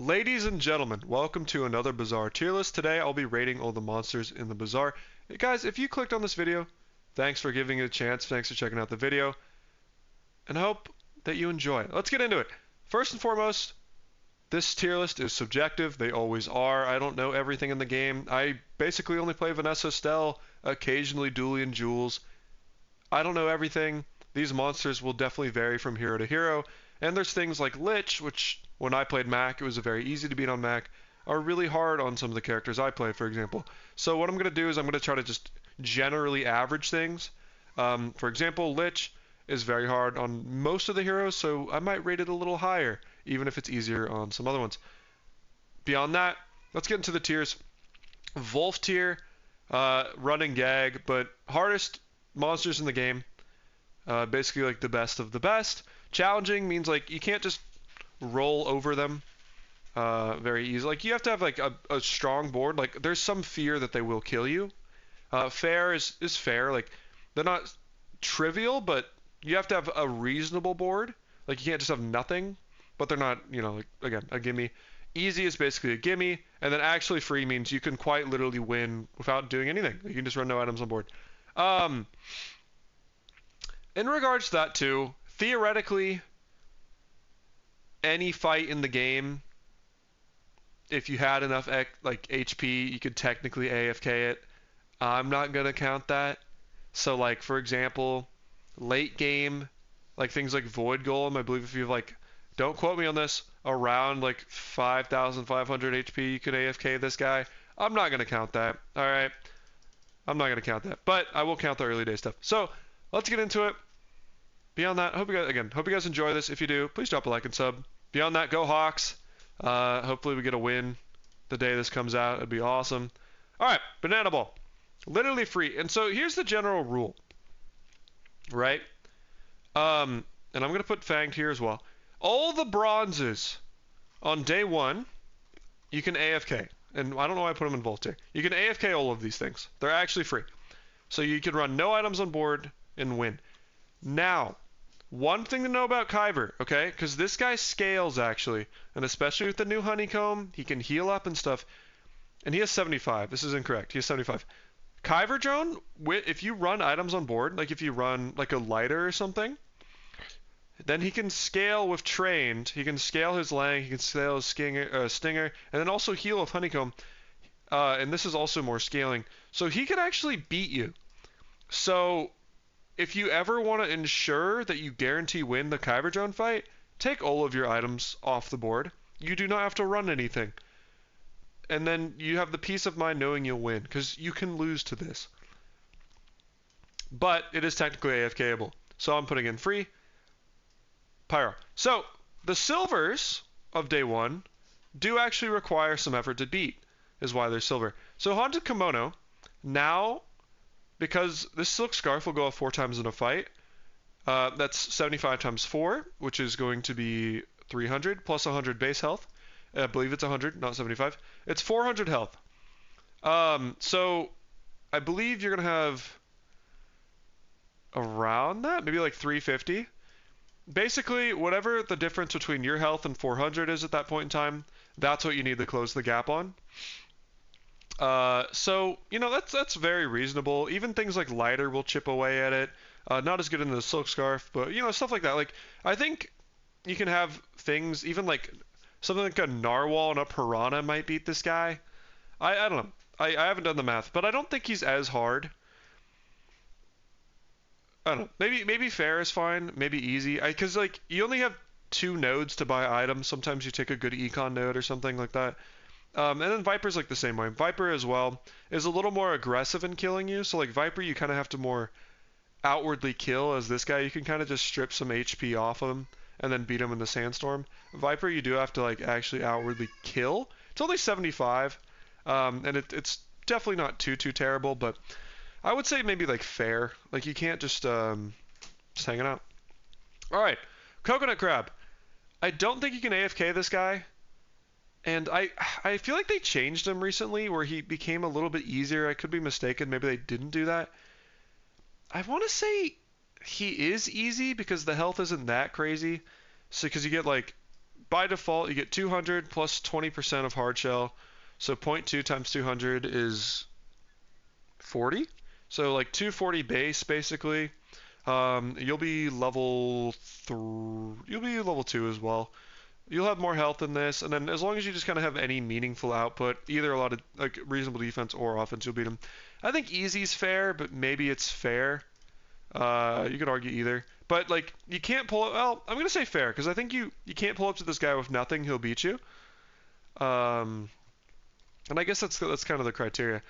Ladies and gentlemen, welcome to another Bazaar tier list. Today I'll be rating all the monsters in the Bazaar. Hey guys, if you clicked on this video, thanks for giving it a chance, thanks for checking out the video, and I hope that you enjoy it. Let's get into it. First and foremost, this tier list is subjective. They always are. I don't know everything in the game. I basically only play Vanessa Estelle, occasionally Dooley and Jules. I don't know everything. These monsters will definitely vary from hero to hero. And there's things like Lich, which when I played Mac, it was very easy to beat on Mac, are really hard on some of the characters I play, for example. So what I'm going to do is I'm going to try to just generally average things. For example, Lich is very hard on most of the heroes, so I might rate it a little higher, even if it's easier on some other ones. Beyond that, let's get into the tiers. Wolf tier, running gag, but hardest monsters in the game. Basically like the best of the best. Challenging means like you can't just roll over them very easy. Like you have to have like a strong board. Like there's some fear that they will kill you. Fair is fair. Like they're not trivial, but you have to have a reasonable board. Like you can't just have nothing, but they're not, like, again, a gimme. Easy is basically a gimme, and then actually free means you can quite literally win without doing anything. You can just run no items on board. In regards to that too, theoretically, any fight in the game, if you had enough like HP, you could technically AFK it. I'm not gonna count that. So like for example, late game, like things like Void Golem, I believe if you have like, don't quote me on this, around like 5,500 HP, you could AFK this guy. I'm not gonna count that. All right, I'm not gonna count that, but I will count the early day stuff. So let's get into it. Beyond that, hope you guys enjoy this. If you do, please drop a like and sub. Beyond that, go Hawks. Hopefully we get a win the day this comes out. It'd be awesome. All right, Banana Ball, literally free. And so here's the general rule, right? And I'm gonna put Fanged here as well. All the bronzes on day one, you can AFK. And I don't know why I put them in Volt here. You can AFK all of these things. They're actually free. So you can run no items on board and win. Now, one thing to know about Kyver, okay? Because this guy scales, actually. And especially with the new Honeycomb, he can heal up and stuff. And he has 75. This is incorrect. He has 75. Kyver Drone, if you run items on board, like if you run like a lighter or something, then he can scale with Trained. He can scale his Lang, he can scale his Stinger, and then also heal with Honeycomb. And this is also more scaling. So he can actually beat you. So if you ever want to ensure that you guarantee win the Kyber Drone fight, take all of your items off the board. You do not have to run anything. And then you have the peace of mind knowing you'll win, because you can lose to this. But it is technically AFKable. So I'm putting in free. Pyro. So the silvers of day one do actually require some effort to beat, is why they're silver. So Haunted Kimono, now, because this Silk Scarf will go off 4 times in a fight, that's 75 times 4, which is going to be 300 plus 100 base health. I believe it's 100, not 75. It's 400 health. So I believe you're going to have around that, maybe like 350. Basically, whatever the difference between your health and 400 is at that point in time, that's what you need to close the gap on. So, that's very reasonable. Even things like lighter will chip away at it. Not as good in the Silk Scarf, but, stuff like that. Like, I think you can have things, even like something like a Narwhal and a Piranha might beat this guy. I don't know. I haven't done the math, but I don't think he's as hard. I don't know. Maybe fair is fine. Maybe easy. Because, like, you only have 2 nodes to buy items. Sometimes you take a good econ node or something like that. And then Viper's like the same way. Viper as well is a little more aggressive in killing you. So like Viper, you kind of have to more outwardly kill. As this guy, you can kind of just strip some HP off of him and then beat him in the Sandstorm. Viper, you do have to like actually outwardly kill. It's only 75, and it's definitely not too terrible, but I would say maybe like fair. Like you can't just hang it out. All right, Coconut Crab. I don't think you can AFK this guy. And I feel like they changed him recently where he became a little bit easier. I could be mistaken. Maybe they didn't do that. I want to say he is easy because the health isn't that crazy. So because you get like by default, you get 200 plus 20% of hard shell. So zero point 0.2 times 200 is 40. So like 240 base basically. You'll be you'll be level 2 as well. You'll have more health in this, and then as long as you just kind of have any meaningful output, either a lot of like reasonable defense or offense, you'll beat them. I think easy's fair, but maybe it's fair. You could argue either, but like you can't pull up. Well, I'm gonna say fair because I think you can't pull up to this guy with nothing. He'll beat you. Um, and I guess that's kind of the criteria.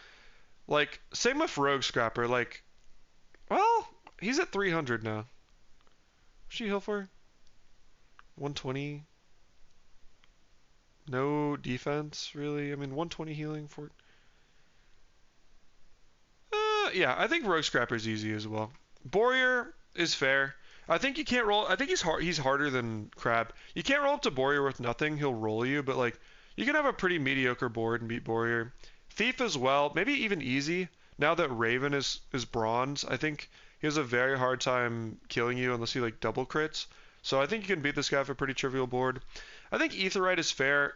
Like same with Rogue Scrapper. Like, well, he's at 300 now. What's she heal for? 120. No defense, really. I mean, 120 healing for. Yeah, I think Rogue Scrapper's easy as well. Borear is fair. I think you can't roll. I think he's hard. He's harder than Crab. You can't roll up to Borear with nothing. He'll roll you, but like you can have a pretty mediocre board and beat Borear. Thief as well. Maybe even easy. Now that Raven is bronze, I think he has a very hard time killing you unless he like double crits. So I think you can beat this guy with a pretty trivial board. I think Aetheryte is fair.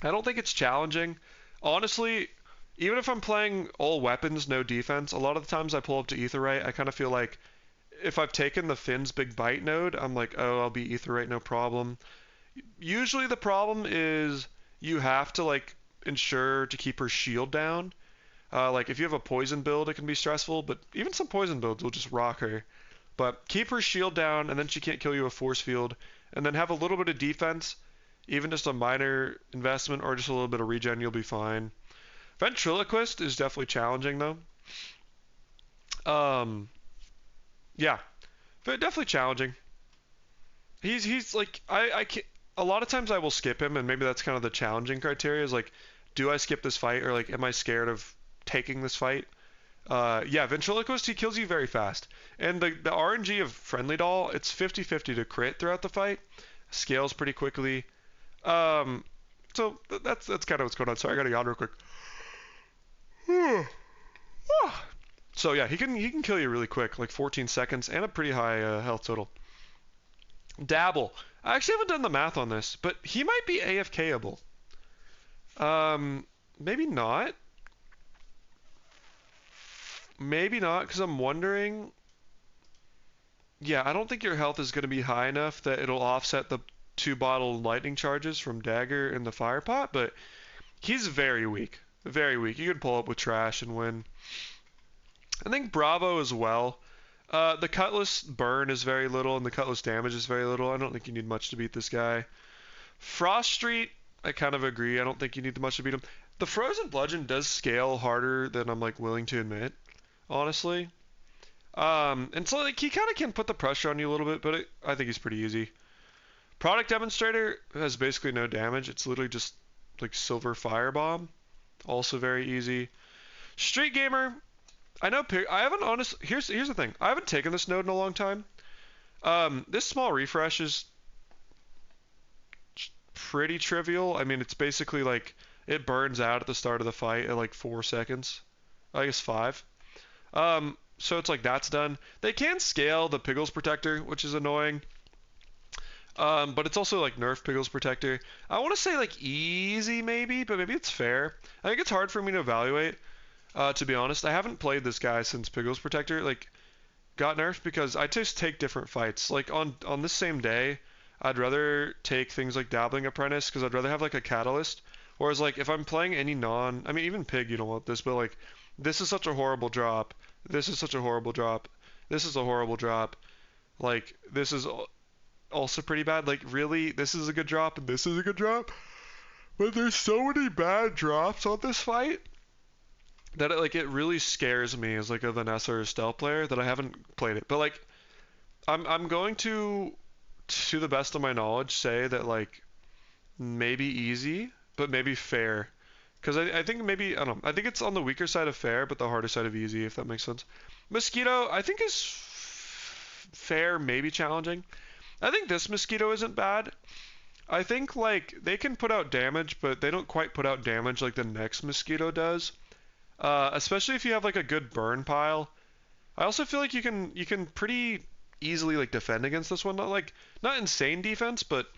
I don't think it's challenging. Honestly, even if I'm playing all weapons, no defense, a lot of the times I pull up to Aetheryte, I kind of feel like if I've taken the Finn's Big Bite node, I'm like, oh, I'll be Aetheryte, no problem. Usually the problem is you have to like ensure to keep her shield down. Like if you have a poison build, it can be stressful, but even some poison builds will just rock her. But keep her shield down, and then she can't kill you with force field, and then have a little bit of defense, even just a minor investment or just a little bit of regen, you'll be fine. Ventriloquist is definitely challenging though. Um, yeah, but definitely challenging. He's like I can't, a lot of times I will skip him, and maybe that's kind of the challenging criteria is like, do I skip this fight or like am I scared of taking this fight? Yeah, Ventriloquist, he kills you very fast. And the RNG of Friendly Doll, it's 50-50 to crit throughout the fight. Scales pretty quickly. Um, so that's kind of what's going on. Sorry, I gotta yawn real quick. So yeah, he can kill you really quick, like 14 seconds, and a pretty high health total. Dabble. I actually haven't done the math on this, but he might be AFKable. Maybe not. Maybe not, because I'm wondering. Yeah, I don't think your health is going to be high enough that it'll offset the 2 bottle lightning charges from Dagger and the Fire Pot, but he's very weak. Very weak. You could pull up with Trash and win. I think Bravo as well. The Cutlass burn is very little, and the Cutlass damage is very little. I don't think you need much to beat this guy. Frost Street, I kind of agree. I don't think you need much to beat him. The Frozen Bludgeon does scale harder than I'm like willing to admit, honestly. And so like he kind of can put the pressure on you a little bit, but I think he's pretty easy. Product Demonstrator has basically no damage. It's literally just like Silver Firebomb, also very easy. Street Gamer, I know I haven't here's the thing. I haven't taken this node in a long time. This small refresh is pretty trivial. I mean, it's basically like it burns out at the start of the fight at like 4 seconds. I guess 5. So it's like that's done. They can scale the Piggles Protector, which is annoying. But it's also like nerf Piggles Protector. I want to say like easy maybe, but maybe it's fair. I think it's hard for me to evaluate. To be honest, I haven't played this guy since Piggles Protector like got nerfed because I just take different fights. Like on this same day, I'd rather take things like Dabbling Apprentice because I'd rather have like a Catalyst. Whereas like if I'm playing any I mean even Pig, you don't want this, but like this is such a horrible drop. This is such a horrible drop. This is a horrible drop. Like this is also pretty bad. Like really, this is a good drop and this is a good drop. But there's so many bad drops on this fight that it really scares me as like a Vanessa or a Stealth player that I haven't played it. But like I'm going to the best of my knowledge say that like maybe easy, but maybe fair. Because I think maybe, I don't know, I think it's on the weaker side of fair, but the harder side of easy, if that makes sense. Mosquito, I think is fair, maybe challenging. I think this Mosquito isn't bad. I think, like, they can put out damage, but they don't quite put out damage like the next Mosquito does. Especially if you have, like, a good burn pile. I also feel like you can pretty easily, like, defend against this one. Not insane defense, but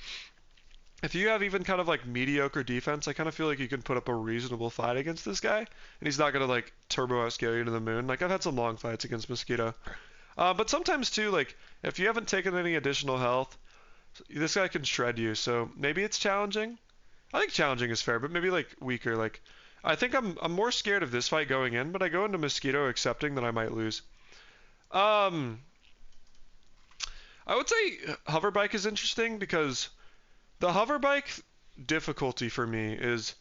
if you have even kind of like mediocre defense, I kind of feel like you can put up a reasonable fight against this guy, and he's not gonna like turbo outscale you to the moon. Like I've had some long fights against Mosquito, but sometimes too, like if you haven't taken any additional health, this guy can shred you. So maybe it's challenging. I think challenging is fair, but maybe like weaker. Like I think I'm more scared of this fight going in, but I go into Mosquito accepting that I might lose. Um, I would say hoverbike is interesting because the hoverbike difficulty for me is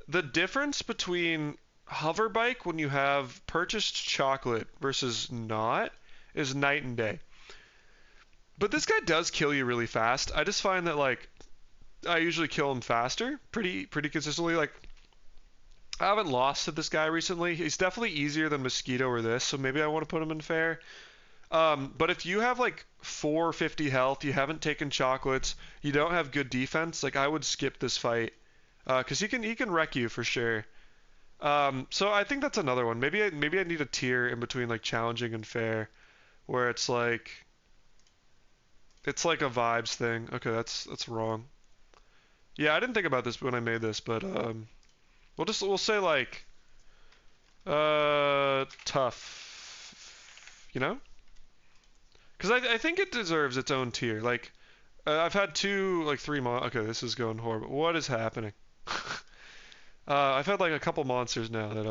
the difference between hoverbike when you have purchased chocolate versus not is night and day. But this guy does kill you really fast. I just find that like I usually kill him faster, pretty consistently. Like I haven't lost to this guy recently. He's definitely easier than Mosquito or this, so maybe I want to put him in fair. But if you have like 450 health, you haven't taken chocolates, you don't have good defense, like I would skip this fight, because he can wreck you for sure. So I think that's another one. Maybe I need a tier in between like challenging and fair, where it's like a vibes thing. Okay, that's wrong. Yeah, I didn't think about this when I made this, but we'll say like tough, you know? Because I think it deserves its own tier. Like I've had two like okay, this is going horrible. What is happening? I've had like a couple monsters now that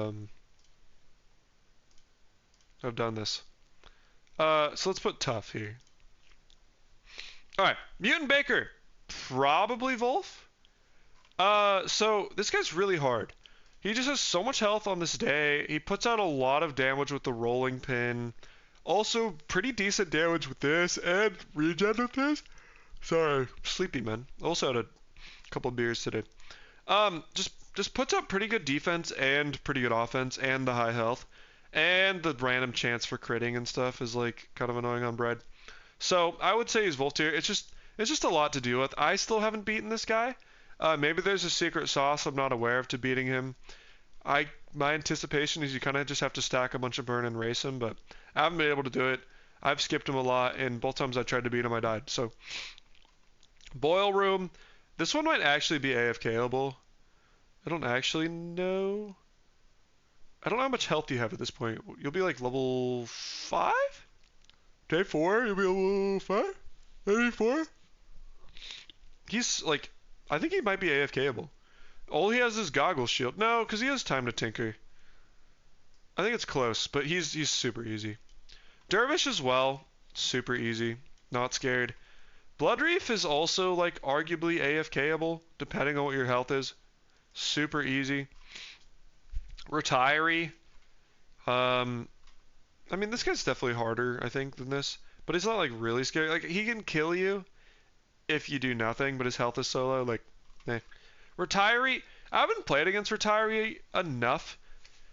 have done this. So let's put tough here. All right, Mutant Baker, probably Wolf. So this guy's really hard. He just has so much health on this day. He puts out a lot of damage with the rolling pin. Also, pretty decent damage with this and regen with this. Sorry, sleepy man. Also had a couple beers today. Just puts up pretty good defense and pretty good offense and the high health. And the random chance for critting and stuff is like kind of annoying on bread. So I would say he's Volt tier. It's just a lot to deal with. I still haven't beaten this guy. Maybe there's a secret sauce I'm not aware of to beating him. My anticipation is you kind of just have to stack a bunch of burn and race him, but I haven't been able to do it. I've skipped him a lot, and both times I tried to beat him, I died. So Boil Room, this one might actually be AFKable. I don't actually know. I don't know how much health you have at this point. You'll be like level 5? Day 4, you'll be level 5? Maybe 4? He's like, I think he might be AFKable. All he has is Goggle Shield. No, because he has time to tinker. I think it's close, but he's super easy. Dervish as well, super easy. Not scared. Blood Reef is also like arguably AFKable, depending on what your health is. Super easy. Retiree. I mean, this guy's definitely harder, I think, than this. But he's not like really scary. Like he can kill you if you do nothing, but his health is so low. Like, eh. Retiree. I haven't played against Retiree enough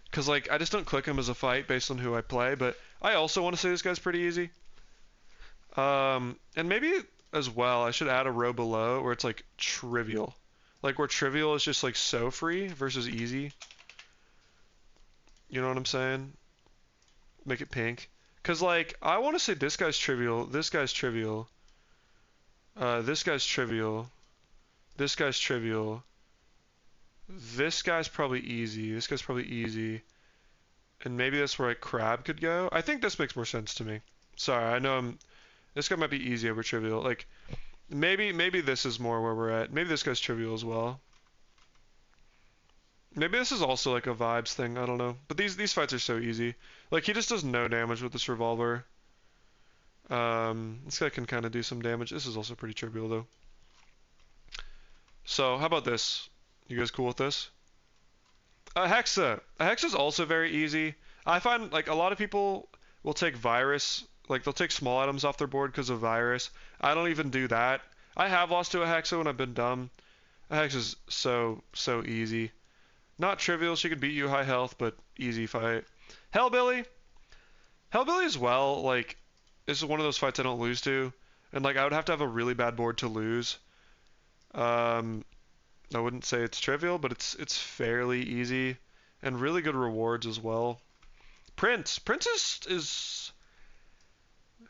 because like I just don't click him as a fight based on who I play. But I also want to say this guy's pretty easy. And maybe as well, I should add a row below where it's like trivial. Like where trivial is just like so free versus easy. You know what I'm saying? Make it pink. Cause like I want to say this guy's trivial, this guy's trivial, this guy's trivial, this guy's trivial, this guy's probably easy, this guy's probably easy, and maybe that's where like crab could go. I think this makes more sense to me. Sorry, I know this guy might be easy over trivial. Like maybe this is more where we're at. Maybe this guy's trivial as well. Maybe this is also like a vibes thing. I don't know. But these fights are so easy. Like he just does no damage with this revolver. This guy can kind of do some damage. This is also pretty trivial though. So how about this? You guys cool with this? A Hexa. A Hexa's also very easy. I find like a lot of people will take virus. Like they'll take small items off their board because of virus. I don't even do that. I have lost to a Hexa when I've been dumb. A Hexa's so easy. Not trivial, she could beat you high health, but easy fight. Hellbilly. Hellbilly as well, like, this is one of those fights I don't lose to. And, like, I would have to have a really bad board to lose. I wouldn't say it's trivial, but it's fairly easy. And really good rewards as well. Prince. Prince is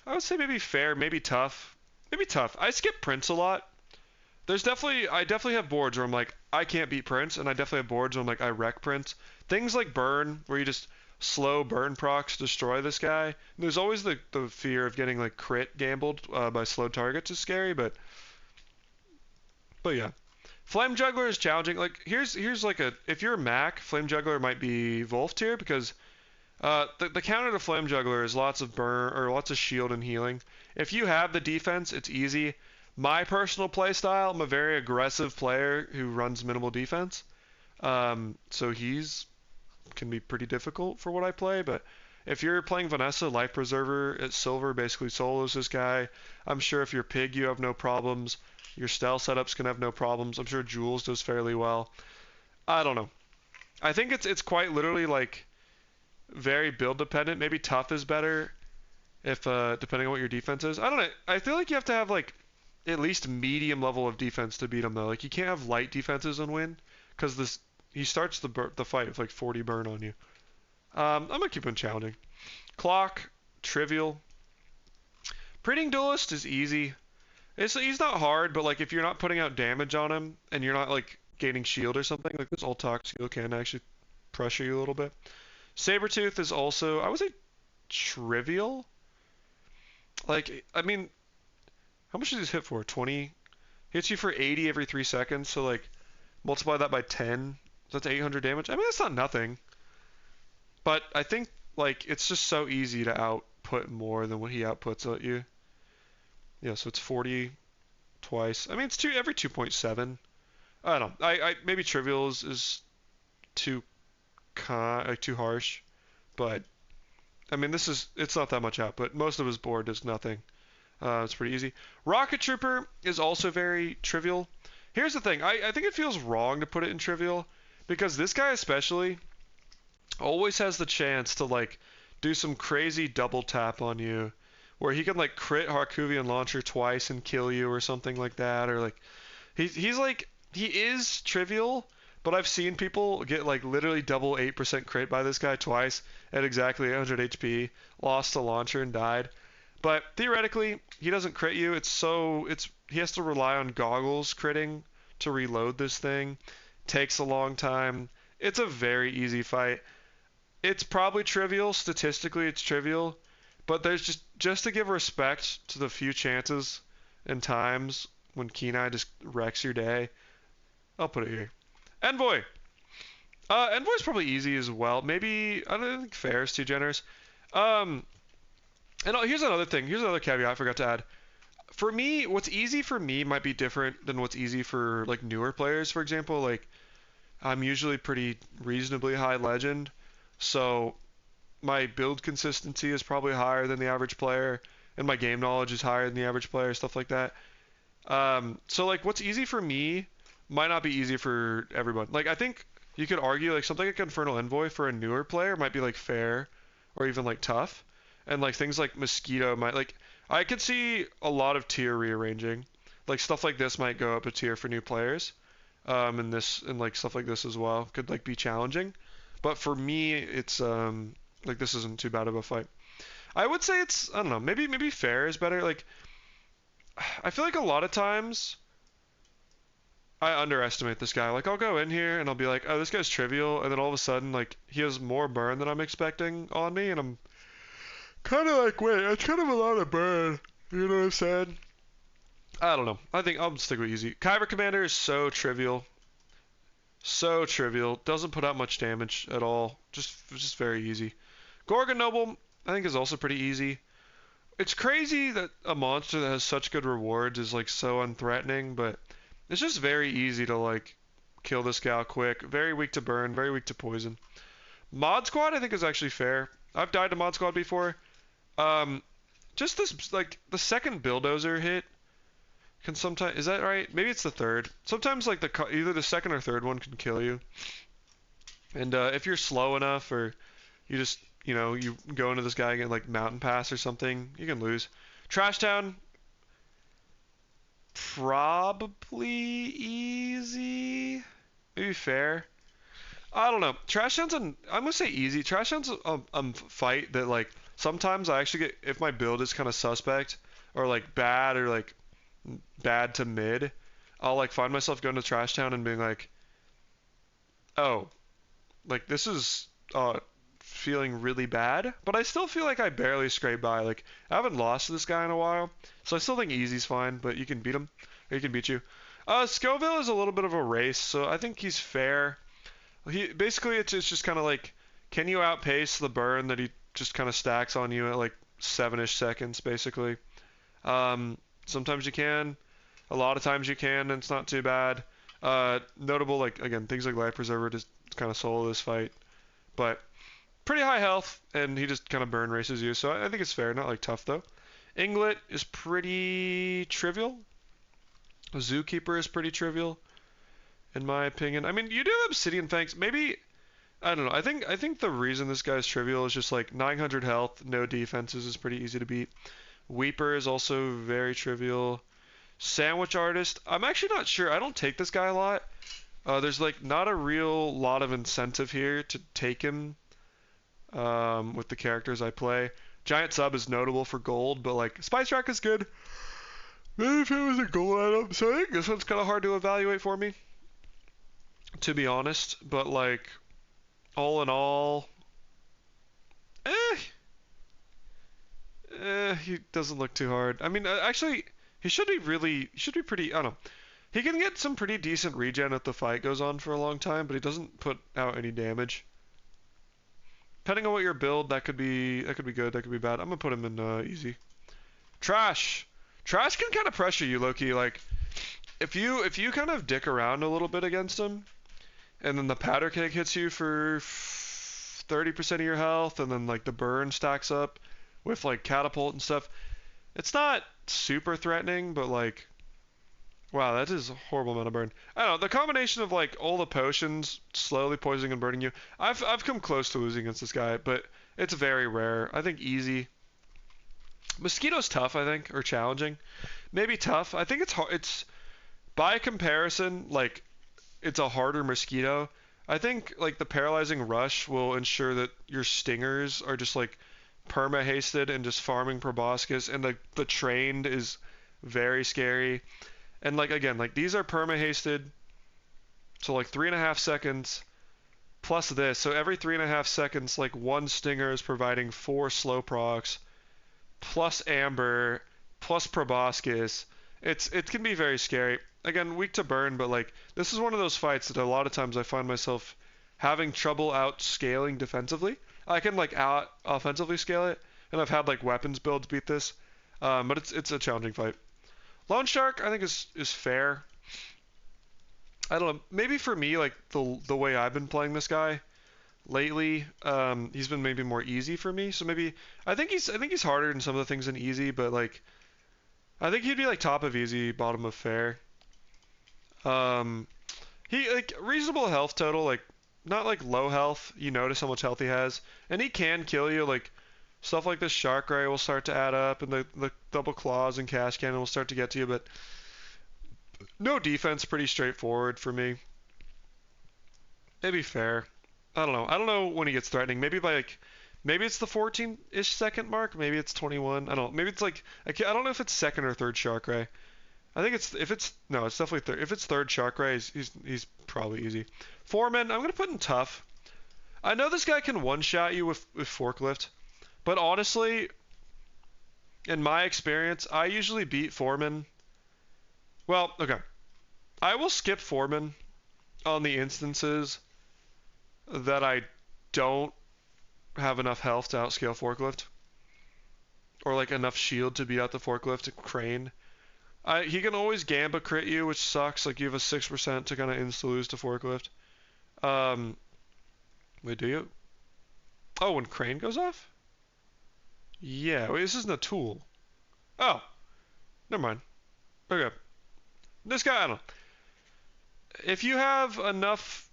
I would say maybe fair, maybe tough. Maybe tough. I skip Prince a lot. I definitely have boards where I'm like, I can't beat Prince, and I definitely have boards where I'm like, I wreck Prince. Things like burn, where you just slow burn procs destroy this guy. And there's always the fear of getting like crit gambled by slow targets is scary, but yeah. Flame Juggler is challenging. Like here's like a if you're a Mac, Flame Juggler might be Wolf tier because the counter to Flame Juggler is lots of burn or lots of shield and healing. If you have the defense, it's easy. My personal playstyle, I'm a very aggressive player who runs minimal defense. So he's can be pretty difficult for what I play, but if you're playing Vanessa, Life Preserver at Silver basically solos this guy. I'm sure if you're Pig, you have no problems. Your stealth setups can have no problems. I'm sure Jules does fairly well. I don't know. I think it's quite literally like very build dependent. Maybe tough is better if depending on what your defense is. I don't know. I feel like you have to have like at least medium level of defense to beat him though. Like you can't have light defenses and win because this he starts the fight with like 40 burn on you. I'm gonna keep him challenging. Clock, trivial. Breeding Duelist is easy. He's not hard, but like if you're not putting out damage on him and you're not like gaining shield or something, like this ult skill can actually pressure you a little bit. Sabretooth is also I would say trivial. Like I mean, how much does this hit for? 20? Hits you for 80 every 3 seconds, so like multiply that by 10. That's 800 damage. I mean that's not nothing. But I think like it's just so easy to output more than what he outputs at you. Yeah, so it's 40 twice. I mean it's two every 2.7. I don't know. I maybe trivial is too like too harsh, but I mean it's not that much output. Most of his board does nothing. It's pretty easy. Rocket Trooper is also very trivial. Here's the thing. I think it feels wrong to put it in trivial because this guy especially always has the chance to like do some crazy double tap on you where he can like crit Harkuvian Launcher twice and kill you or something like that or like he's like he is trivial, but I've seen people get like literally double 8% crit by this guy twice at exactly 800 HP, lost the launcher and died. But theoretically, he doesn't crit you. It's he has to rely on goggles critting to reload this thing. Takes a long time. It's a very easy fight. It's probably trivial. Statistically, it's trivial. But there's just to give respect to the few chances and times when Kenai just wrecks your day. I'll put it here. Envoy. Envoy's probably easy as well. Maybe I don't think fair is too generous. Um, and here's another thing. Here's another caveat I forgot to add. For me, what's easy for me might be different than what's easy for like newer players. For example, like I'm usually pretty reasonably high legend, so my build consistency is probably higher than the average player, and my game knowledge is higher than the average player, stuff like that. So like what's easy for me might not be easy for everyone. Like I think you could argue like something like Infernal Envoy for a newer player might be like fair or even like tough. And like things like Mosquito might like I could see a lot of tier rearranging. Like stuff like this might go up a tier for new players. And this and like stuff like this as well could like be challenging. But for me it's like this isn't too bad of a fight. I would say it's I don't know, maybe fair is better. Like I feel like a lot of times I underestimate this guy. Like I'll go in here and I'll be like, oh, this guy's trivial, and then all of a sudden like he has more burn than I'm expecting on me, and I'm kind of like, wait, that's kind of a lot of burn. You know what I'm saying? I don't know. I think I'll stick with easy. Kyber Commander is so trivial. So trivial. Doesn't put out much damage at all. Just very easy. Gorgon Noble, I think is also pretty easy. It's crazy that a monster that has such good rewards is like so unthreatening, but it's just very easy to like kill this gal quick. Very weak to burn, very weak to poison. Mod Squad I think is actually fair. I've died to Mod Squad before. Um, just this like the second bulldozer hit can sometimes is that right? Maybe it's the third. Sometimes like either the second or third one can kill you. And if you're slow enough or you just you go into this guy and get like Mountain Pass or something, you can lose. Trash Town probably easy, maybe fair. I don't know. Trash Town's I'm gonna say easy. Trash Town's a fight that like sometimes I actually get if my build is kind of suspect or like bad or like bad to mid. I'll like find myself going to Trash Town and being like, oh, like this is feeling really bad, but I still feel like I barely scraped by. Like I haven't lost to this guy in a while, so I still think easy's fine, but you can beat him, or he can beat you. Scoville is a little bit of a race, so I think he's fair. He basically it's just kind of like, can you outpace the burn that he just kind of stacks on you at like 7-ish seconds, basically. Sometimes you can, a lot of times you can, and it's not too bad. Notable like again things like Life Preserver just kind of solo this fight, but pretty high health, and he just kind of burn races you, so I think it's fair. Not like tough though. Inglet is pretty trivial. Zookeeper is pretty trivial, in my opinion. I mean, you do have Obsidian Fangs. Maybe I don't know. I think the reason this guy's trivial is just like 900 health, no defenses is pretty easy to beat. Weeper is also very trivial. Sandwich Artist, I'm actually not sure. I don't take this guy a lot. There's like not a real lot of incentive here to take him with the characters I play. Giant Sub is notable for gold, but like Spice Rack is good. Maybe if it was a gold item, so I think this one's kind of hard to evaluate for me, to be honest. But like all in all, eh, he doesn't look too hard. I mean, actually, he should be pretty. I don't know. He can get some pretty decent regen if the fight goes on for a long time, but he doesn't put out any damage. Depending on what your build, that could be good, that could be bad. I'm gonna put him in easy. Trash. Trash can kind of pressure you, Loki. Like if you kind of dick around a little bit against him, and then the powder keg hits you for 30% of your health, and then like the burn stacks up with like catapult and stuff. It's not super threatening, but like wow, that is a horrible amount of burn. I don't know, the combination of like all the potions slowly poisoning and burning you. I've come close to losing against this guy, but it's very rare. I think easy. Mosquito's tough, I think, or challenging. Maybe tough. I think it's hard. It's by comparison, like it's a harder mosquito. I think like the paralyzing rush will ensure that your stingers are just like perma hasted and just farming proboscis, and the trained is very scary. And like again, like these are perma hasted, so like 3.5 seconds plus this. So every 3.5 seconds, like one stinger is providing 4 slow procs plus amber plus proboscis. It can be very scary. Again, weak to burn, but like this is one of those fights that a lot of times I find myself having trouble out scaling defensively. I can like out offensively scale it, and I've had like weapons builds beat this, but it's a challenging fight. Lone Shark I think is fair. I don't know. Maybe for me, like the way I've been playing this guy lately, he's been maybe more easy for me. So maybe I think he's harder in some of the things than easy, but like I think he'd be like top of easy, bottom of fair. Um, he like reasonable health total, like not like low health. You notice how much health he has, and he can kill you. Like stuff like the Shark Ray will start to add up, and the double claws and Cash Cannon will start to get to you. But no defense, pretty straightforward for me. Maybe fair. I don't know. I don't know when he gets threatening. Maybe by like, maybe it's the 14-ish second mark. Maybe it's 21. I don't know. Maybe it's like I don't know if it's second or third Shark Ray. I think it's if it's no, it's definitely third. If it's third Shark Ray, he's probably easy. Foreman, I'm gonna put in tough. I know this guy can one-shot you with forklift, but honestly, in my experience, I usually beat Foreman. Well, okay, I will skip Foreman on the instances that I don't have enough health to outscale forklift, or like enough shield to beat out the forklift crane. He can always Gamba crit you, which sucks. Like you have a 6% to kind of insta lose to forklift. Um, wait, do you? Oh, when crane goes off? Yeah, wait, this isn't a tool. Oh, never mind. Okay, this guy, I don't know. If you have enough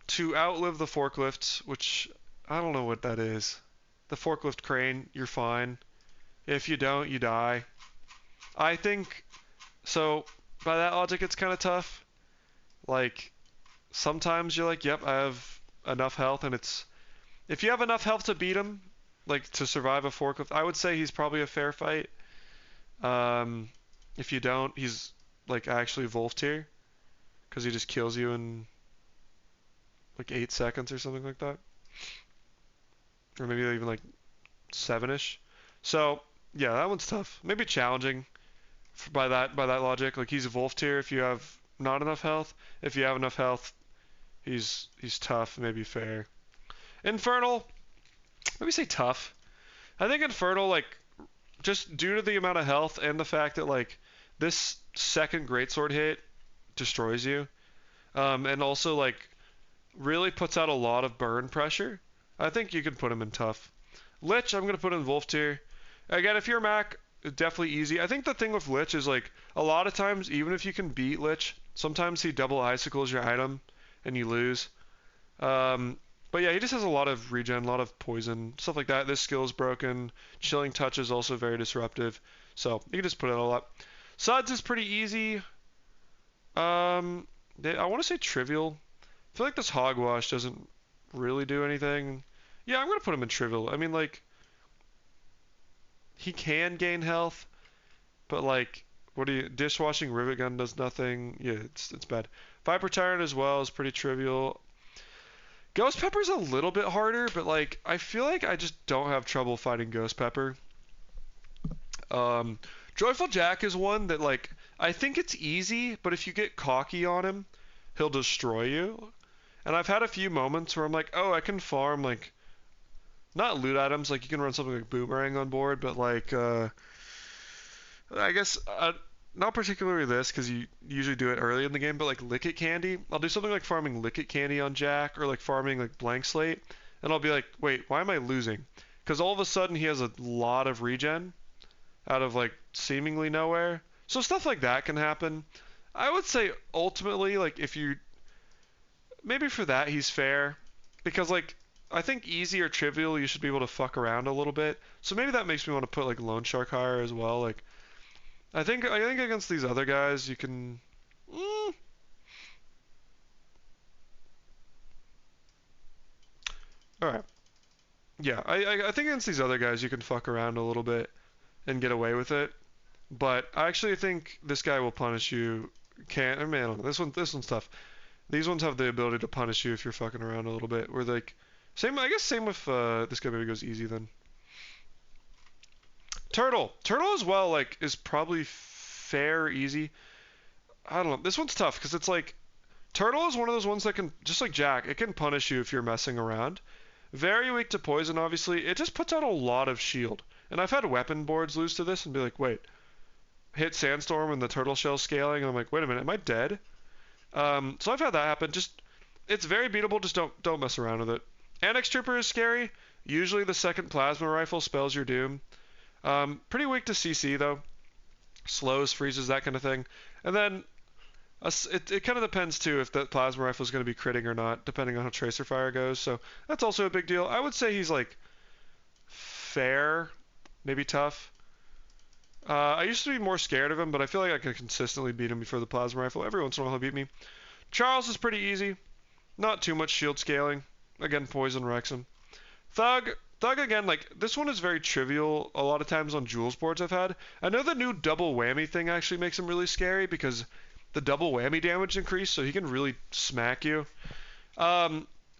to outlive the forklift, which I don't know what that is, the forklift crane, you're fine. If you don't, you die. I think so. By that logic, it's kind of tough. Like sometimes you're like, yep, I have enough health, and it's if you have enough health to beat him, like to survive a forklift, I would say he's probably a fair fight. Um, if you don't, like actually Wolf tier because he just kills you in like 8 seconds or something like that, or maybe even like seven-ish. So yeah, that one's tough. Maybe challenging by that logic. Like he's a Wolf tier if you have not enough health. If you have enough health, he's tough, maybe fair. Infernal, maybe say tough. I think Infernal, like, just due to the amount of health and the fact that like this second greatsword hit destroys you, and also like really puts out a lot of burn pressure. I think you can put him in tough. Lich, I'm gonna put in Wolf tier. Again, if you're Mac, definitely easy. I think the thing with Lich is like a lot of times, even if you can beat Lich, sometimes he double icicles your item and you lose. Um, but yeah, he just has a lot of regen, a lot of poison, stuff like that. This skill is broken. Chilling Touch is also very disruptive. So you can just put it all up. Suds is pretty easy. I want to say trivial. I feel like this Hogwash doesn't really do anything. Yeah, I'm gonna put him in trivial. I mean, like, he can gain health, but like, what do you? Dishwashing Rivet Gun does nothing. Yeah, it's bad. Viper Tyrant as well is pretty trivial. Ghost Pepper's a little bit harder, but like, I feel like I just don't have trouble fighting Ghost Pepper. Um, Joyful Jack is one that like, I think it's easy, but if you get cocky on him, he'll destroy you. And I've had a few moments where I'm like, oh, I can farm like not loot items, like you can run something like Boomerang on board, but like I guess not particularly this because you usually do it early in the game, but like Lick-It Candy, I'll do something like farming Lick-It Candy on Jack or like farming like Blank Slate, and I'll be like, wait, why am I losing? Because all of a sudden he has a lot of regen out of like seemingly nowhere. So stuff like that can happen. I would say ultimately, like if you maybe for that he's fair because like I think easy or trivial you should be able to fuck around a little bit. So maybe that makes me want to put like Loan Shark higher as well. Like I think against these other guys you can. Mm, all right. Yeah, I think against these other guys you can fuck around a little bit and get away with it. But I actually think this guy will punish you. Can't. I mean, I don't know. This one's tough. These ones have the ability to punish you if you're fucking around a little bit. Where like same. I guess same with this guy maybe goes easy then. Turtle as well, like, is probably fair easy. I don't know. This one's tough because it's like Turtle is one of those ones that can just like Jack, it can punish you if you're messing around. Very weak to poison, obviously. It just puts out a lot of shield. And I've had weapon boards lose to this and be like, wait, hit Sandstorm and the turtle shell's scaling, and I'm like, wait a minute, am I dead? So I've had that happen. Just it's very beatable. Just don't mess around with it. Annex Trooper is scary. Usually the second plasma rifle spells your doom. Pretty weak to CC though. Slows, freezes, that kind of thing. And then it kind of depends too if that plasma rifle is going to be critting or not, depending on how tracer fire goes. So that's also a big deal. I would say he's like fair, maybe tough. I used to be more scared of him, but I feel like I can consistently beat him before the plasma rifle. Every once in a while he'll beat me. Charles is pretty easy. Not too much shield scaling. Again, poison wrecks him. Thug again, like this one is very trivial a lot of times on Jules boards I've had. I know the new double whammy thing actually makes him really scary because the double whammy damage increase, so he can really smack you.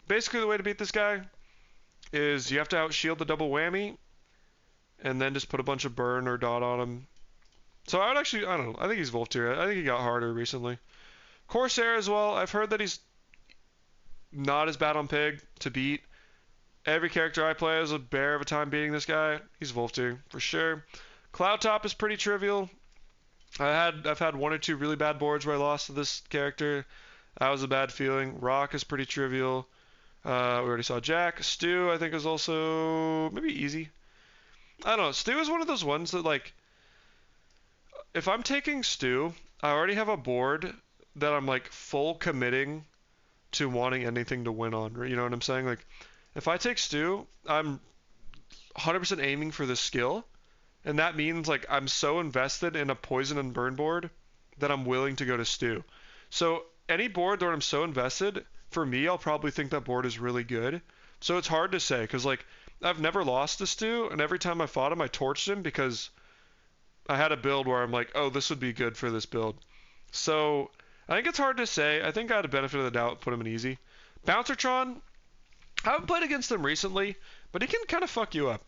Basically the way to beat this guy is you have to outshield the double whammy and then just put a bunch of burn or dot on him. So I would actually, I don't know, I think he's Wolf tier. I think he got harder recently. Corsair as well, I've heard that he's not as bad on Pig to beat. Every character I play has a bear of a time beating this guy. He's Wolf tier, for sure. Cloud Top is pretty trivial. I've had one or two really bad boards where I lost to this character. That was a bad feeling. Rock is pretty trivial. We already saw Jack. Stu, I think, is also maybe easy. I don't know. Stu is one of those ones that, like, if I'm taking Stu, I already have a board that I'm, like, full committing to wanting anything to win on. You know what I'm saying? Like, if I take Stu, I'm 100% aiming for the skill. And that means, like, I'm so invested in a poison and burn board that I'm willing to go to Stu. So any board where I'm so invested, for me, I'll probably think that board is really good. So it's hard to say, because, like, I've never lost to Stu, and every time I fought him, I torched him because I had a build where I'm like, oh, this would be good for this build. So I think it's hard to say. I think I had a benefit of the doubt, put him in easy. Bouncertron, I haven't played against him recently, but he can kind of fuck you up,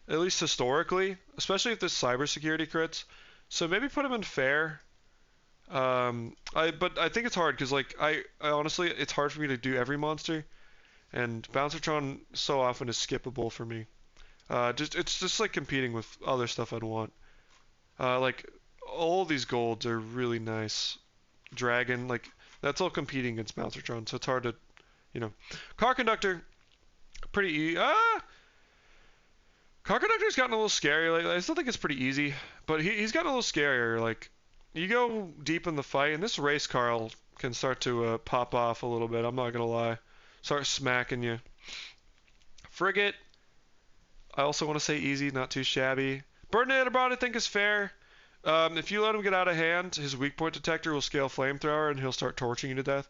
at least historically, especially if there's cybersecurity crits. So maybe put him in fair. But I think it's hard because like I honestly it's hard for me to do every monster, and Bouncertron so often is skippable for me. Just it's just like competing with other stuff I'd want. Like all these golds are really nice. Dragon, like that's all competing against Bouncertron, so it's hard to, you know. Car Conductor, pretty Car Conductor's gotten a little scary lately. I still think it's pretty easy, but he's gotten a little scarier. Like you go deep in the fight, and this race car can start to pop off a little bit. I'm not gonna lie, start smacking you. Frigate, I also want to say easy, not too shabby. Burn-Natabot, I think is fair. If you let him get out of hand, his weak point detector will scale flamethrower and he'll start torching you to death.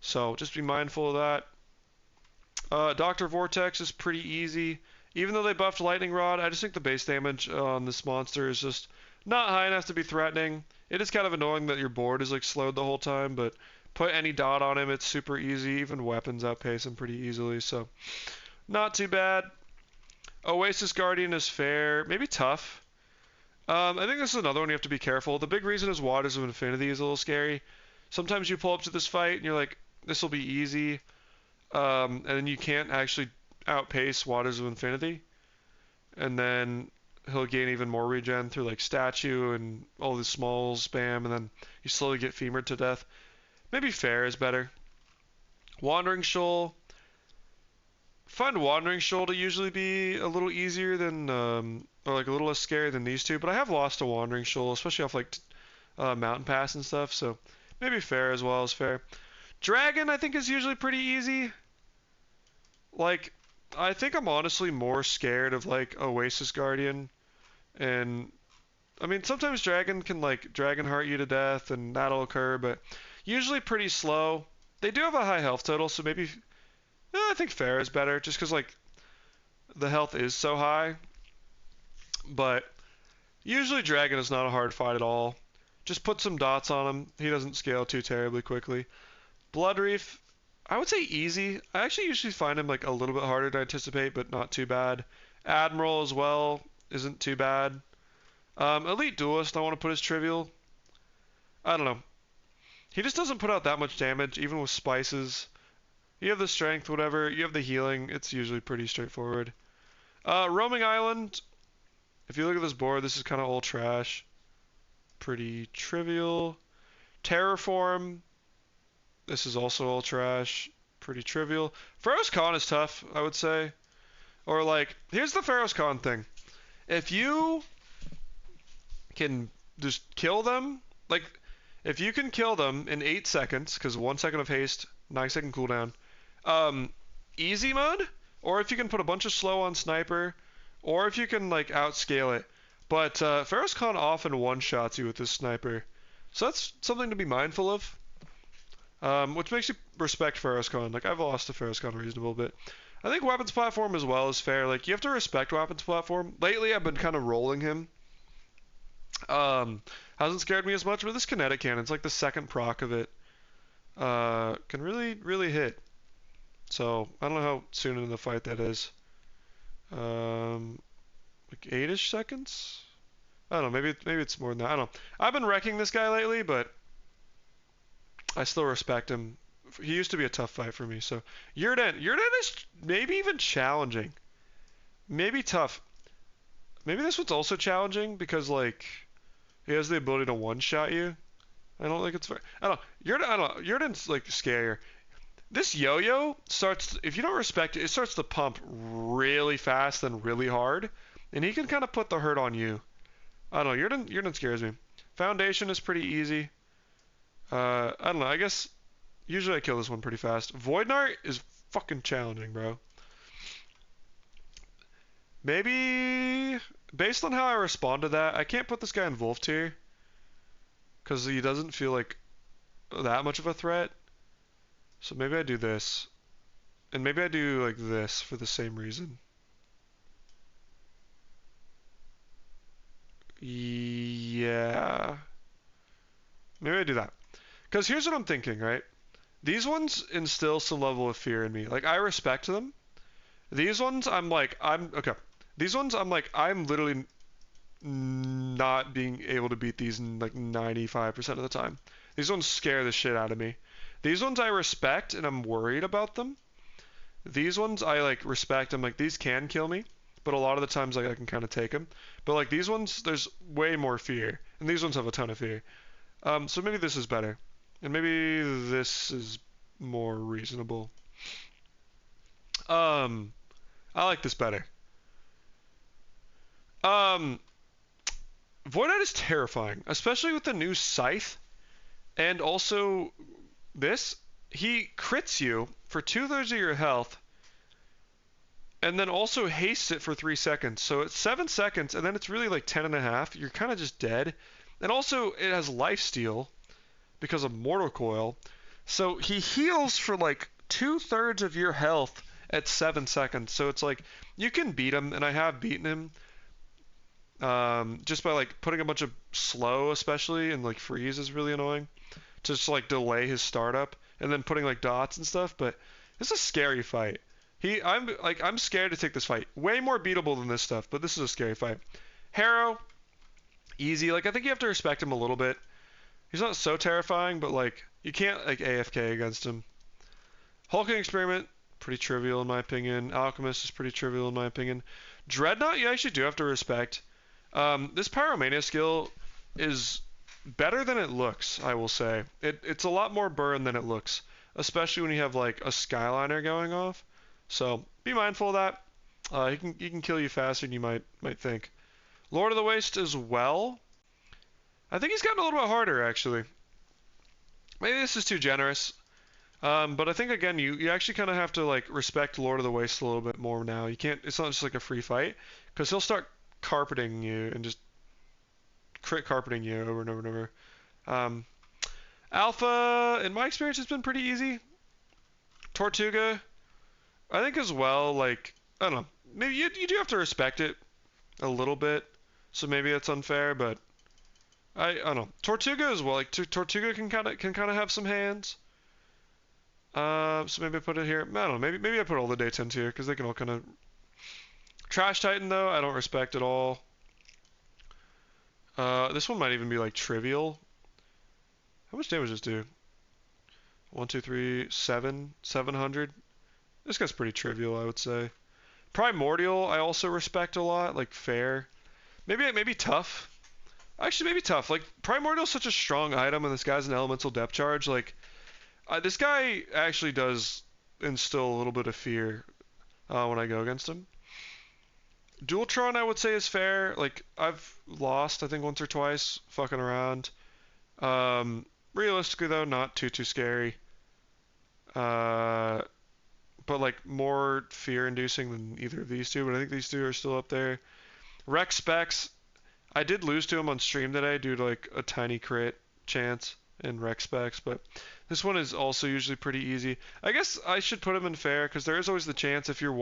So just be mindful of that. Dr. Vortex is pretty easy. Even though they buffed Lightning Rod, I just think the base damage on this monster is just not high enough to be threatening. It is kind of annoying that your board is like slowed the whole time, but put any dot on him, it's super easy. Even weapons outpace him pretty easily, so not too bad. Oasis Guardian is fair, maybe tough. I think this is another one you have to be careful. The big reason is Waters of Infinity is a little scary. Sometimes you pull up to this fight and you're like, this will be easy, and then you can't actually outpace Waters of Infinity, and then he'll gain even more regen through like statue and all the small spam, and then you slowly get femered to death. Maybe fair is better. Wandering Shoal. Find Wandering Shoal to usually be a little easier than, or like a little less scary than these two, but I have lost to Wandering Shoal, especially off like Mountain Pass and stuff, so maybe fair as well as fair. Dragon, I think, is usually pretty easy. Like, I think I'm honestly more scared of like Oasis Guardian, and I mean sometimes Dragon can like Dragon Heart you to death, and that'll occur, but usually pretty slow. They do have a high health total, so maybe I think fair is better, just because like the health is so high. But usually Dragon is not a hard fight at all. Just put some dots on him. He doesn't scale too terribly quickly. Blood Reef, I would say easy. I actually usually find him like a little bit harder to anticipate, but not too bad. Admiral as well isn't too bad. Elite Duelist, I want to put as trivial. I don't know. He just doesn't put out that much damage, even with spices. You have the strength, whatever. You have the healing. It's usually pretty straightforward. Roaming Island, if you look at this board, this is kind of all trash. Pretty trivial. Terraform, this is also all trash. Pretty trivial. Pharaoh's Con is tough, I would say. Or like, here's the Pharaoh's Con thing. If you can just kill them, like, if you can kill them in 8 seconds, because 1 second of haste, 9-second cooldown, um, easy mode, or if you can put a bunch of slow on sniper, or if you can like outscale it. But Pharaoh's Con often one-shots you with this sniper, so that's something to be mindful of. Which makes you respect Pharaoh's Con. Like I've lost to Pharaoh's Con a reasonable bit. I think weapons platform as well is fair. Like you have to respect weapons platform. Lately I've been kind of rolling him. Hasn't scared me as much, but this kinetic cannon's like the second proc of it. Can really hit. So I don't know how soon in the fight that is. Like 8-ish seconds? I don't know, maybe it's more than that. I don't know. I've been wrecking this guy lately, but I still respect him. He used to be a tough fight for me. So Yurden is maybe even challenging. Maybe tough. Maybe this one's also challenging because like he has the ability to one-shot you. I don't think it's fair. I don't know. Yurden's like scarier. This yo-yo starts, if you don't respect it, it starts to pump really fast and really hard, and he can kind of put the hurt on you. I don't know. Yurden scares me. Foundation is pretty easy. I don't know. I guess usually I kill this one pretty fast. Voidnart is fucking challenging, bro. Maybe based on how I respond to that, I can't put this guy in Wolf tier because he doesn't feel like that much of a threat. So maybe I do this, and maybe I do like this for the same reason. Yeah. Maybe I do that. Because here's what I'm thinking, right? These ones instill some level of fear in me. Like, I respect them. These ones, okay. These ones, I'm literally not being able to beat these in like 95% of the time. These ones scare the shit out of me. These ones I respect and I'm worried about them. These ones I like respect. I'm like, these can kill me, but a lot of the times like I can kind of take them. But like these ones, there's way more fear, and these ones have a ton of fear. So maybe this is better, and maybe this is more reasonable. Um, I like this better. Um, Void Knight is terrifying, especially with the new scythe, and also this. He crits you for 2/3 of your health, and then also hastes it for 3 seconds. So it's 7 seconds, and then it's really like 10 and a half. You're kind of just dead. And also, it has lifesteal because of Mortal Coil. So he heals for like 2/3 of your health at 7 seconds. So it's like you can beat him, and I have beaten him just by like putting a bunch of slow, especially, and like freeze is really annoying to just like delay his startup, and then putting like dots and stuff. But it's a scary fight. I'm scared to take this fight. Way more beatable than this stuff, but this is a scary fight. Harrow, easy. Like I think you have to respect him a little bit. He's not so terrifying, but like you can't like AFK against him. Hulking Experiment, pretty trivial in my opinion. Alchemist is pretty trivial in my opinion. Dreadnought, you actually do have to respect. This Pyromania skill is better than it looks, I will say. It's a lot more burn than it looks, especially when you have like a Skyliner going off. So be mindful of that. He can kill you faster than you might think. Lord of the Waste as well. I think he's gotten a little bit harder actually. Maybe this is too generous. But I think again you actually kind of have to like respect Lord of the Waste a little bit more now. You can't. It's not just like a free fight because he'll start carpeting you and just crit carpeting you over and over and over. Um, Alpha, in my experience, has been pretty easy. Tortuga, I think as well. Like I don't know, maybe you do have to respect it a little bit. So maybe that's unfair, but I don't know. Tortuga as well. Like Tortuga can kind of have some hands. So maybe I put it here. I don't know. Maybe I put all the day 10s here because they can all kind of. Trash Titan though, I don't respect at all. This one might even be like trivial. How much damage does this do? 1, 2, 3, 7, 700. This guy's pretty trivial, I would say. Primordial, I also respect a lot, like fair. Maybe tough. Actually, maybe tough. Like Primordial's such a strong item, and this guy's an elemental depth charge. Like this guy actually does instill a little bit of fear when I go against him. Dualtron, I would say, is fair. Like I've lost, I think, once or twice fucking around. Realistically, though, not too scary. Uh, but like more fear-inducing than either of these two. But I think these two are still up there. Rex Specs, I did lose to him on stream today due to like a tiny crit chance in Rex Specs, but this one is also usually pretty easy. I guess I should put him in fair because there is always the chance if you're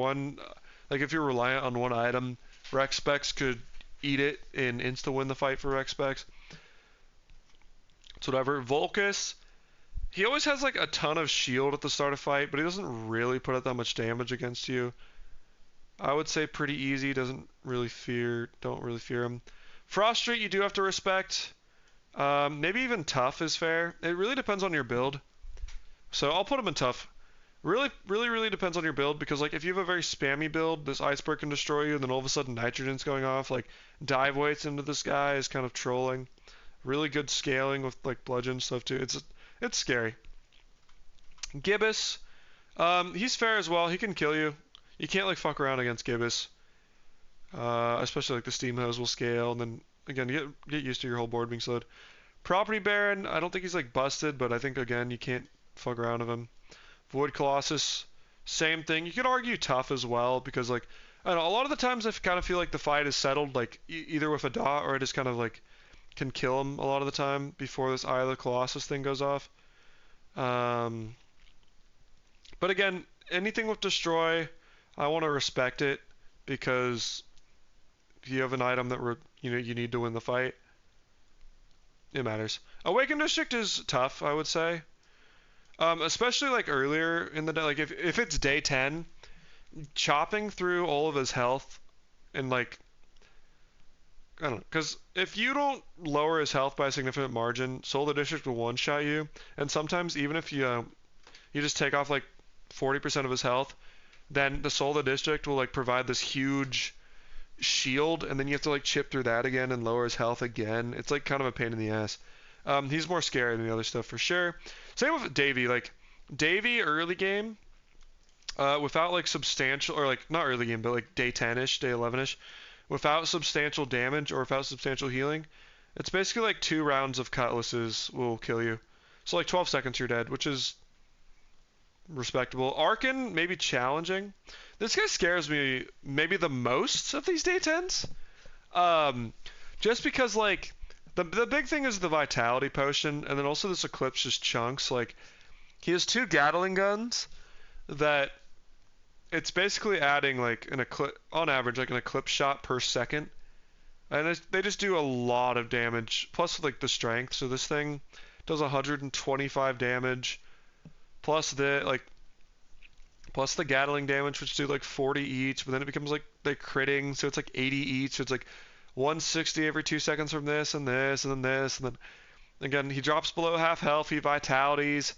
if you're reliant on one item, Rex Specs could eat it and insta win the fight for Rex Specs. It's whatever. Volcus, he always has like a ton of shield at the start of fight, but he doesn't really put out that much damage against you. I would say pretty easy. Don't really fear him. Frostrate, you do have to respect. Maybe even tough is fair. It really depends on your build. So I'll put him in tough. Really depends on your build because like if you have a very spammy build, this iceberg can destroy you, and then all of a sudden nitrogen's going off. Like dive weights into this guy is kind of trolling. Really good scaling with like bludgeon stuff too. It's scary. Gibbous, he's fair as well. He can kill you. You can't like fuck around against Gibbous. Especially like the steam hose will scale, and then again get used to your whole board being slowed. Property Baron, I don't think he's like busted, but I think again you can't fuck around with him. Void Colossus, same thing. You could argue tough as well because like I don't know, a lot of the times I kind of feel like the fight is settled like either with a dot or it just kind of like can kill him a lot of the time before this Eye of the Colossus thing goes off. But again, anything with destroy, I want to respect it because if you have an item that you need to win the fight, it matters. Awakened District is tough, I would say. Especially like earlier in the day, like if it's day 10, chopping through all of his health and like I don't know, because if you don't lower his health by a significant margin, Soul the District will one-shot you, and sometimes even if you just take off like 40% of his health, then the Soul the District will like provide this huge shield, and then you have to like chip through that again and lower his health again. It's like kind of a pain in the ass. He's more scary than the other stuff for sure. Same with Davy. Like Davy early game, without like substantial or like not early game, but like day 10ish, day 11ish, without substantial damage or without substantial healing, it's basically like 2 rounds of cutlasses will kill you. So like 12 seconds you're dead, which is respectable. Arkin maybe challenging. This guy scares me maybe the most of these day 10s. Um, just because like the big thing is the vitality potion, and then also this eclipse just chunks. Like he has 2 Gatling guns that it's basically adding like an eclipse on average like an eclipse shot per second, and they just do a lot of damage. Plus like the strength, so this thing does 125 damage. Plus the Gatling damage, which do like 40 each, but then it becomes like they're critting, so it's like 80 each. So it's like 160 every 2 seconds from this and this and then this, and then again he drops below half health. He vitalities,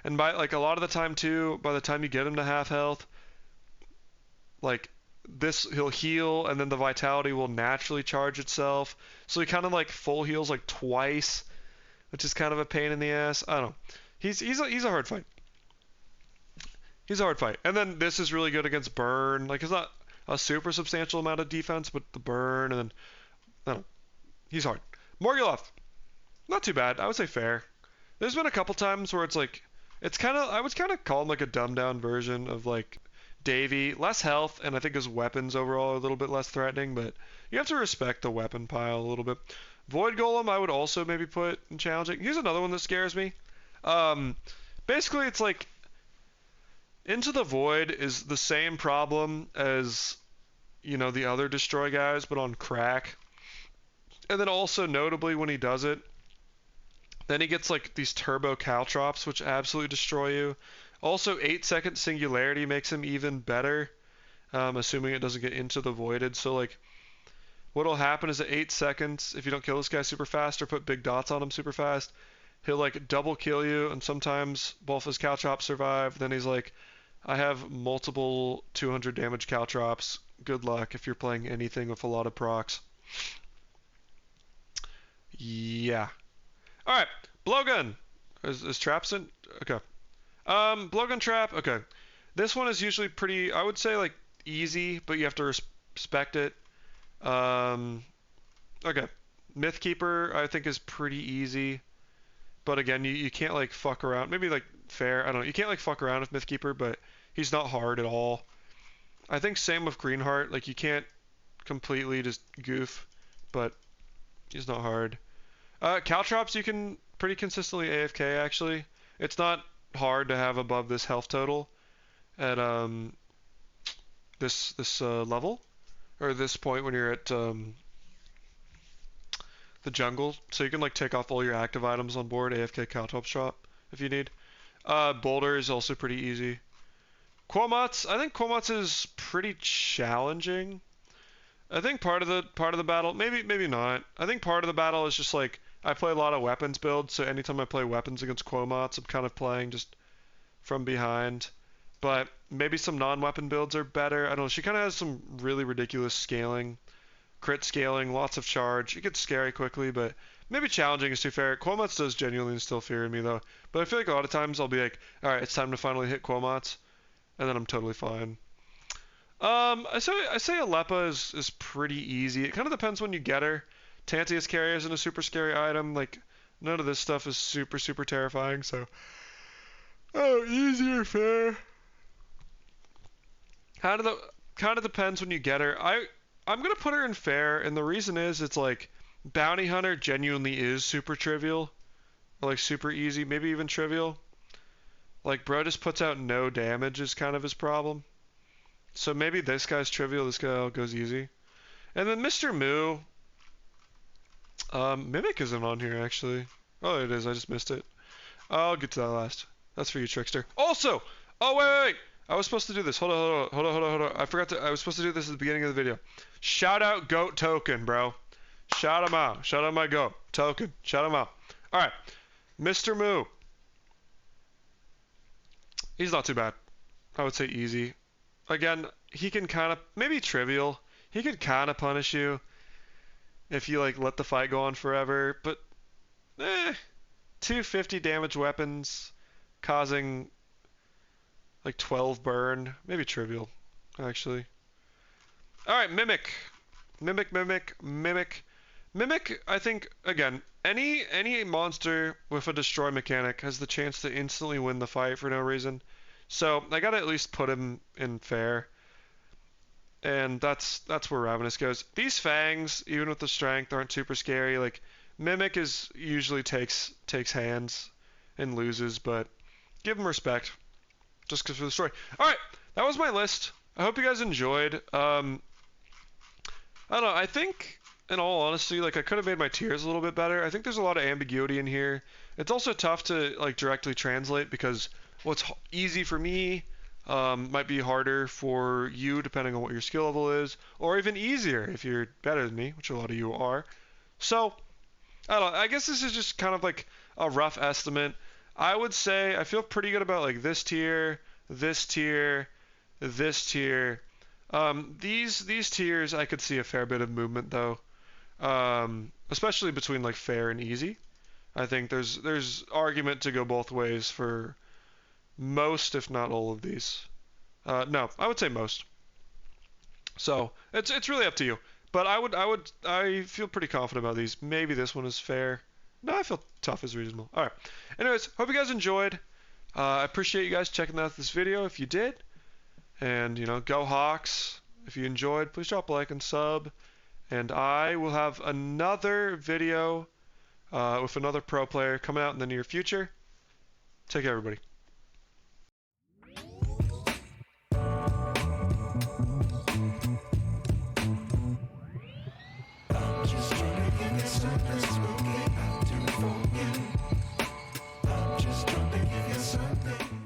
and by like a lot of the time too, by the time you get him to half health, like this he'll heal, and then the vitality will naturally charge itself. So he kind of like full heals like twice, which is kind of a pain in the ass. I don't know. He's a hard fight. He's a hard fight. And then this is really good against burn. Like it's not a super substantial amount of defense, but the burn, and then I don't know. He's hard. Morgulov, not too bad. I would say fair. There's been a couple times where it's like it's kind of I would kind of call him like a dumbed down version of like Davy. Less health, and I think his weapons overall are a little bit less threatening, but you have to respect the weapon pile a little bit. Void Golem I would also maybe put in challenging. Here's another one that scares me. Um, basically it's like Into the Void is the same problem as the other destroy guys, but on crack. And then also notably when he does it, then he gets like these turbo caltrops which absolutely destroy you. Also 8-second singularity makes him even better, assuming it doesn't get into the voided. So like what'll happen is at 8 seconds, if you don't kill this guy super fast or put big dots on him super fast, he'll like double kill you, and sometimes both his caltrops survive. Then he's like, I have multiple 200 damage caltrops. Good luck if you're playing anything with a lot of procs. Yeah. Alright, blowgun. Is traps in? Okay. Blowgun trap. Okay. This one is usually pretty, I would say like easy, but you have to respect it. Okay. Mythkeeper I think is pretty easy, but again you can't like fuck around. Maybe like fair. I don't know. You can't like fuck around with Mythkeeper, but he's not hard at all. I think same with Greenheart. Like you can't completely just goof, but he's not hard. Caltrops you can pretty consistently AFK actually. It's not hard to have above this health total at this level, or this point when you're at the jungle. So you can like take off all your active items on board, AFK Caltrops drop if you need. Boulder is also pretty easy. Quomats, I think Quomats is pretty challenging. I think part of the battle, maybe not. I think part of the battle is just like I play a lot of weapons builds, so anytime I play weapons against Quomats, I'm kind of playing just from behind. But maybe some non-weapon builds are better. I don't know. She kind of has some really ridiculous scaling, crit scaling, lots of charge. It gets scary quickly, but maybe challenging is too fair. Quomats does genuinely instill fear in me though. But I feel like a lot of times I'll be like, all right, it's time to finally hit Quomats, and then I'm totally fine. I say Aleppa is pretty easy. It kind of depends when you get her. Tantius Carrier isn't a super scary item. Like none of this stuff is super terrifying. So, oh, easy or fair. Kind of depends when you get her. I'm gonna put her in fair, and the reason is it's like Bounty Hunter genuinely is super trivial, or like super easy, maybe even trivial. Like bro just puts out no damage is kind of his problem. So maybe this guy's trivial, this guy goes easy. And then Mr. Moo, Mimic isn't on here actually. Oh, it is. I just missed it. I'll get to that last. That's for you, Trickster. Also, oh wait. I was supposed to do this. Hold on. Hold on. I forgot to. I was supposed to do this at the beginning of the video. Shout out Goat Token, bro. Shout him out. Shout out my goat Token. Shout him out. All right, Mr. Moo. He's not too bad. I would say easy. Again, he can kind of maybe trivial. He could kind of punish you if you like let the fight go on forever, but 250 damage weapons causing like 12 burn, maybe trivial actually. All right, Mimic. Mimic, I think again, any monster with a destroy mechanic has the chance to instantly win the fight for no reason. So, I got to at least put him in fair. And that's where Ravenous goes. These fangs, even with the strength, aren't super scary. Like Mimic is usually takes hands and loses, but give him respect just because for the story. All right, that was my list. I hope you guys enjoyed. I don't know. I think, in all honesty, like I could have made my tiers a little bit better. I think there's a lot of ambiguity in here. It's also tough to like directly translate because what's easy for me might be harder for you depending on what your skill level is, or even easier if you're better than me, which a lot of you are. So, I don't know. I guess this is just kind of like a rough estimate. I would say I feel pretty good about like this tier, this tier, this tier. These tiers I could see a fair bit of movement though, especially between like fair and easy. I think there's argument to go both ways for most, if not all of these. No, I would say most. So it's really up to you. But I feel pretty confident about these. Maybe this one is fair. No, I feel tough is reasonable. All right. Anyways, hope you guys enjoyed. I appreciate you guys checking out this video if you did. And, you know, go Hawks. If you enjoyed, please drop a like and sub. And I will have another video with another pro player coming out in the near future. Take care, everybody. Just trying to give you something spooky to forget. I'm just trying to give you something.